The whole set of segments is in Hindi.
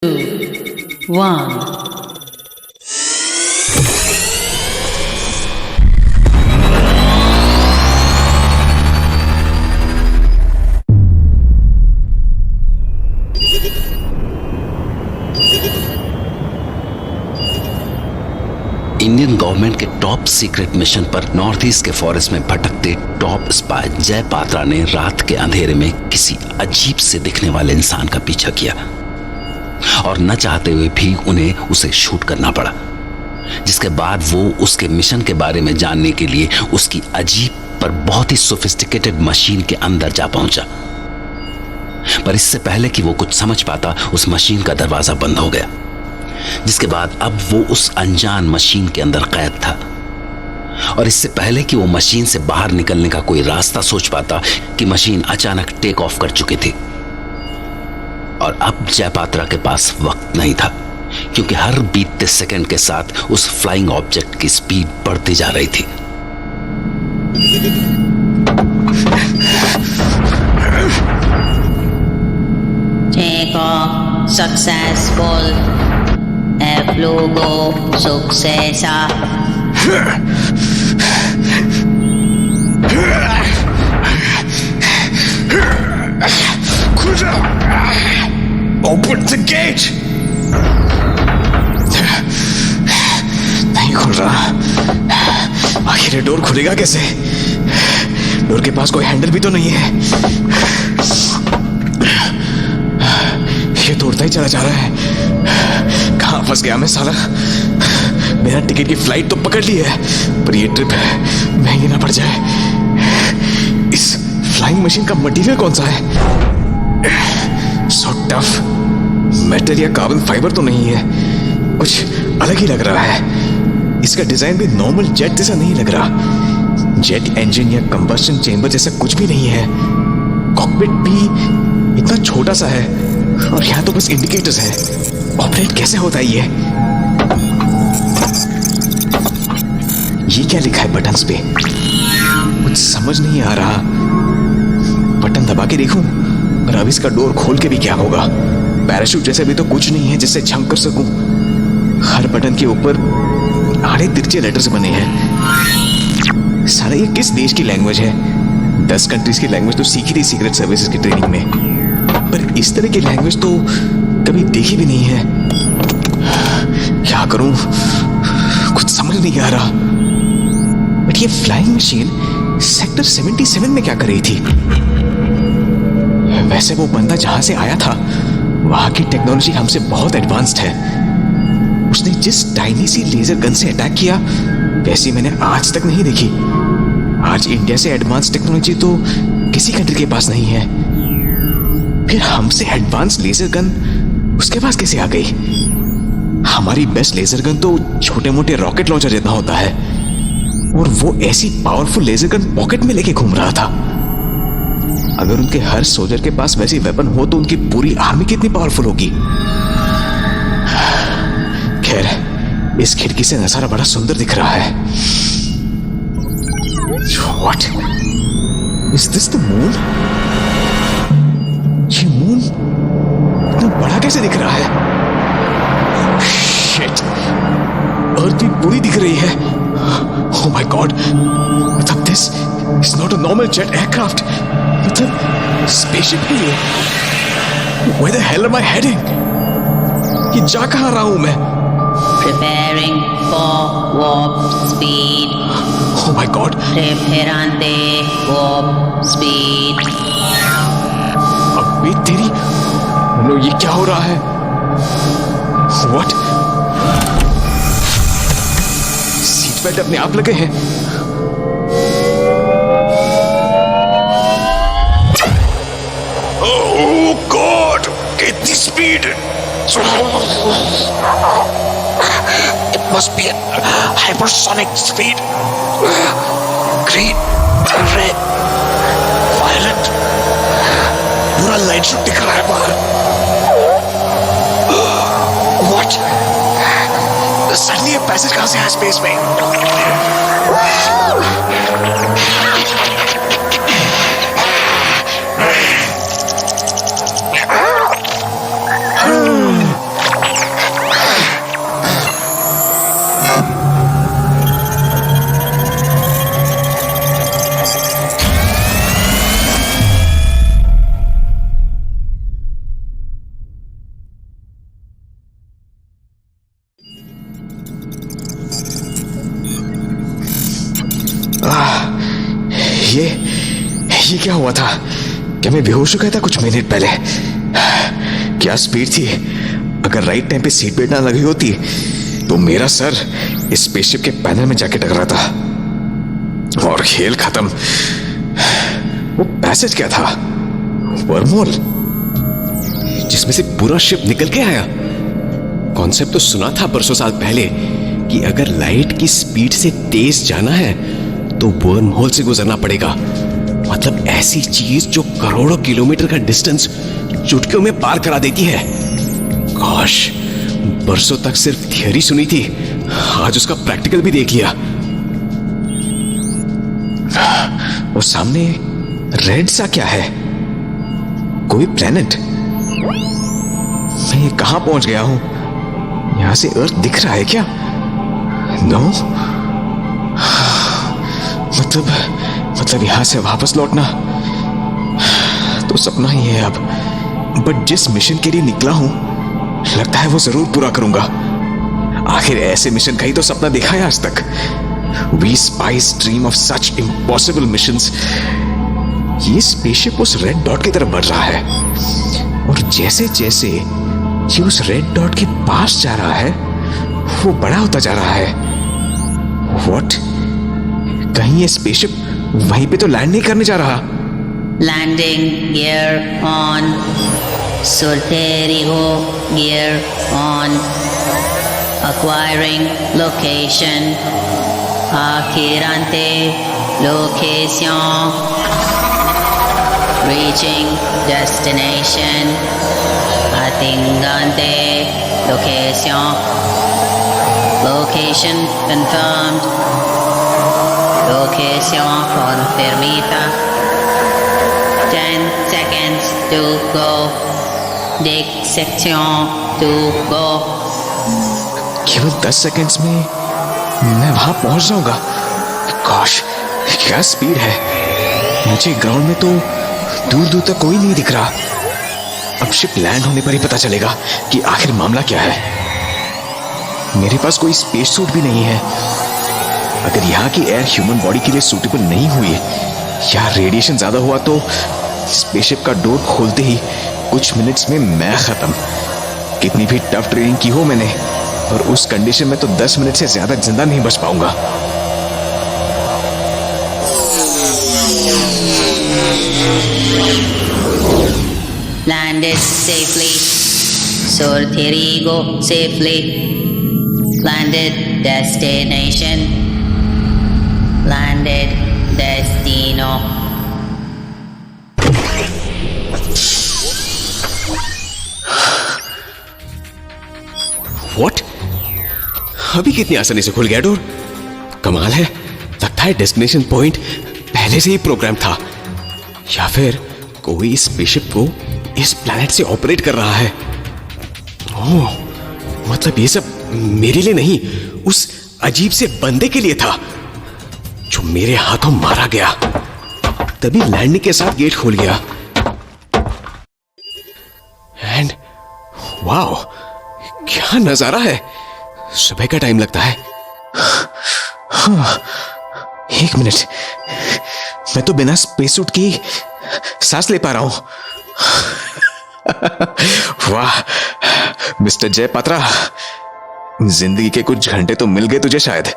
1. इंडियन गवर्नमेंट के टॉप सीक्रेट मिशन पर नॉर्थ ईस्ट के फॉरेस्ट में भटकते टॉप स्पाई जय पात्रा ने रात के अंधेरे में किसी अजीब से दिखने वाले इंसान का पीछा किया और न चाहते हुए भी उन्हें उसे शूट करना पड़ा, जिसके बाद वो उसके मिशन के बारे में जानने के लिए उसकी अजीब पर बहुत ही सोफिस्टिकेटेड मशीन के अंदर जा पहुंचा। पर इससे पहले कि वो कुछ समझ पाता, उस मशीन का दरवाजा बंद हो गया, जिसके बाद अब वो उस अनजान मशीन के अंदर कैद था। और इससे पहले कि वो मशीन से बाहर निकलने का कोई रास्ता सोच पाता कि मशीन अचानक टेक ऑफ कर चुकी थी। और अब जयपात्रा के पास वक्त नहीं था, क्योंकि हर बीतते सेकंड के साथ उस फ्लाइंग ऑब्जेक्ट की स्पीड बढ़ती जा रही थी। Take off successful. Flugo successa. Open the gate. नहीं खुल रहा। आखिर ये डोर खुलेगा कैसे? डोर के पास कोई हैंडल भी तो नहीं है। ये तोड़ता ही चला जा रहा है। कहाँ फंस गया मैं साला? बिना टिकट की फ्लाइट तो पकड़ ली है, पर ये ट्रिप महंगी ना पड़ जाए। इस फ्लाइंग मशीन का मटेरियल कौन सा है? So tough. मेटल या कार्बन फाइबर तो नहीं है, कुछ अलग ही लग रहा है। इसका डिजाइन भी नॉर्मल जेट जैसा नहीं लग रहा। जेट इंजन या कंबस्शन चेंबर जैसा कुछ भी नहीं है। कॉकपिट भी इतना छोटा सा है, और यहाँ तो बस इंडिकेटर्स हैं। ऑपरेट कैसे होता है ये? ये क्या लिखा है बटन्स पे? कुछ समझ नहीं आ रहा। बटन दबा के देखूं, पर अब इसका डोर खोल के भी क्या होगा? पैराशूट जैसे भी तो कुछ नहीं है जिससे जंप कर सकूं। हर बटन के ऊपर आड़े तिरछे लेटर्स बने हैं। सारा ये किस देश की लैंग्वेज है? 10 कंट्रीज की लैंग्वेज तो सीखी थी सीक्रेट सर्विसेज की ट्रेनिंग में, पर इस तरह की लैंग्वेज तो कभी देखी भी नहीं है। क्या करूं? कुछ समझ नहीं आ रहा। बट ये फ्लाइंग मशीन सेक्टर 77 में क्या कर रही थी? वैसे वो बंदा जहां से आया था, वहां की टेक्नोलॉजी हमसे बहुत एडवांस्ड है। उसने जिस टाइनी सी लेजर गन से अटैक किया, वैसी मैंने आज तक नहीं देखी। आज इंडिया से एडवांस टेक्नोलॉजी तो किसी कंट्री के पास नहीं है, फिर हमसे एडवांस लेजर गन उसके पास कैसे आ गई? हमारी बेस्ट लेजर गन तो छोटे मोटे रॉकेट लॉन्चर जितना होता है, और वो ऐसी पावरफुल लेजर गन पॉकेट में लेके घूम रहा था। अगर उनके हर सोल्जर के पास वैसी वेपन हो तो उनकी पूरी आर्मी कितनी पावरफुल होगी। खैर, इस खिड़की से नजारा बड़ा सुंदर दिख रहा है। What? Is this the moon? ये मून इतना बड़ा कैसे दिख रहा है? Shit! अर्थ भी पूरी दिख रही है। Oh my God! मतलब this is not a normal jet aircraft. मतलब spaceship है ये। Where the hell am I heading? ये जा कहाँ रहा हूँ मैं? Preparing for warp speed. Oh my God! Preparante warp speed. अबे तेरी, नो ये क्या हो रहा है? What? सीट बेल्ट अपने आप लगे हैं। Oh God! कितनी speed! It must be a hypersonic speed. Green, red, violet. पूरा लाइट शो दिख रहा है बाहर। What? सडनली ये पैसेज कहाँ से है स्पेस में? ये क्या हुआ था? क्या मैं बेहोश हो गया था कुछ मिनट पहले? क्या स्पीड थी! अगर राइट टाइम पे सीट बेल्ट ना लगी होती तो मेरा सर इस स्पेसशिप के पैनल में जाके टकरा था और खेल खत्म। वो पैसेज क्या था? वर्महोल जिसमें से पूरा शिप निकल के आया। कॉन्सेप्ट तो सुना था परसों साल पहले कि अगर लाइट की स्पीड से तेज जाना है तो वर्महोल से गुजरना पड़ेगा। मतलब ऐसी चीज जो करोड़ों किलोमीटर का डिस्टेंस चुटकियों में पार करा देती है। गॉश, बरसों तक सिर्फ थियरी सुनी थी, आज उसका प्रैक्टिकल भी देख लिया। और सामने रेड सा क्या है? कोई प्लेनेट? मैं कहां पहुंच गया हूं? यहां से अर्थ दिख रहा है क्या? नो। मतलब यहां से वापस लौटना तो सपना ही है अब। बट जिस मिशन के लिए निकला हूं लगता है वो जरूर पूरा करूंगा। आखिर ऐसे मिशन का ही तो सपना देखा है आज तक। We spies dream of such impossible missions। ये स्पेसशिप उस रेड डॉट की तरफ बढ़ रहा है और जैसे जैसे ये उस रेड डॉट के पास जा रहा है वो बड़ा होता जा रहा है। What? कहीं ये स्पेसशिप वहीं पे तो लैंड नहीं करने जा रहा? Landing gear on. Solterigo gear on. Acquiring location. Acquirante location. Reaching destination. Atingante location. Location confirmed. Location confirmita. 10 seconds to go. Section to go. केवल 10 सेकंड्स में मैं वहां पहुंच जाऊंगा। गॉश, क्या स्पीड है! मुझे ग्राउंड में तो दूर दूर तक कोई नहीं दिख रहा। अब शिप लैंड होने पर ही पता चलेगा कि आखिर मामला क्या है। मेरे पास कोई स्पेस सूट भी नहीं है। अगर यहाँ की एयर ह्यूमन बॉडी के लिए सूटेबल नहीं हुई या रेडिएशन ज्यादा हुआ तो स्पेसशिप का डोर खोलते ही कुछ मिनट्स में मैं खत्म। कितनी भी टफ ट्रेनिंग की हो मैंने, पर उस कंडीशन में तो 10 मिनट से ज्यादा जिंदा नहीं बच पाऊंगा। Landed safely. Solterigo safely. Landed destination. Landed destino. What? अभी कितनी आसानी से खुल गया डोर। कमाल है, लगता है डेस्टिनेशन पॉइंट पहले से ही प्रोग्राम था या फिर कोई स्पेसशिप को इस प्लैनेट से ऑपरेट कर रहा है। ओह, मतलब ये सब मेरे लिए नहीं, उस अजीब से बंदे के लिए था जो मेरे हाथों मारा गया। तभी लैंडिंग के साथ गेट खुल गया एंड वाओ, क्या नजारा है! सुबह का टाइम लगता है। हाँ, 1 मिनट, मैं तो बिना स्पेस सूट की सांस ले पा रहा हूं। वाह मिस्टर जय पात्रा, जिंदगी के कुछ घंटे तो मिल गए तुझे शायद।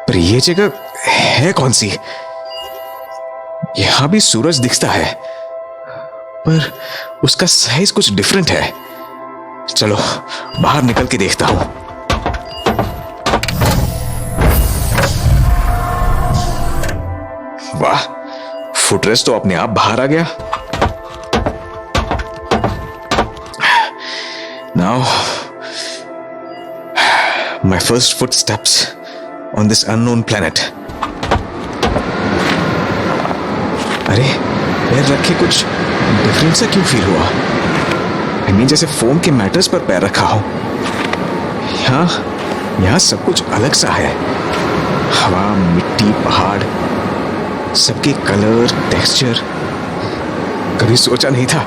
पर यह जगह है कौन सी? यहां भी सूरज दिखता है पर उसका साइज कुछ डिफरेंट है। चलो बाहर निकल के देखता हूं। वाह, फुटरेस्ट तो अपने आप बाहर आ गया। Now my first footsteps on this unknown planet. अरे पैर रखे कुछ डिफरेंट सा क्यों फील हुआ? आई मीन जैसे फोम के मैटर्स पर पैर रखा हो। यहाँ सब कुछ अलग सा है। हवा, मिट्टी, पहाड़, सबके कलर, टेक्सचर। कभी सोचा नहीं था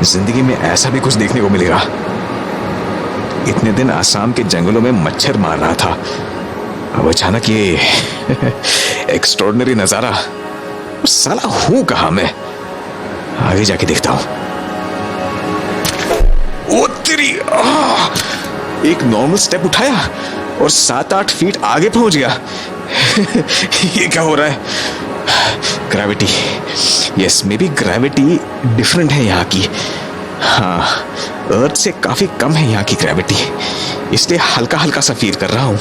जिंदगी में ऐसा भी कुछ देखने को मिलेगा। इतने दिन आसाम के जंगलों में मच्छर मार रहा था, अब अचानक ये एक्स्ट्रॉर्डिनरी नजारा, और साला हूं कहां मैं? आगे जाके देखता हूं। ओ तेरी! एक नॉर्मल स्टेप उठाया और 7-8 फीट आगे पहुंच गया। ये क्या हो रहा है? Gravity, yes, may be gravity different है यहाँ की। हाँ, अर्थ से काफी कम है यहाँ की ग्रेविटी, इसलिए हल्का हल्का सा फील कर रहा हूं।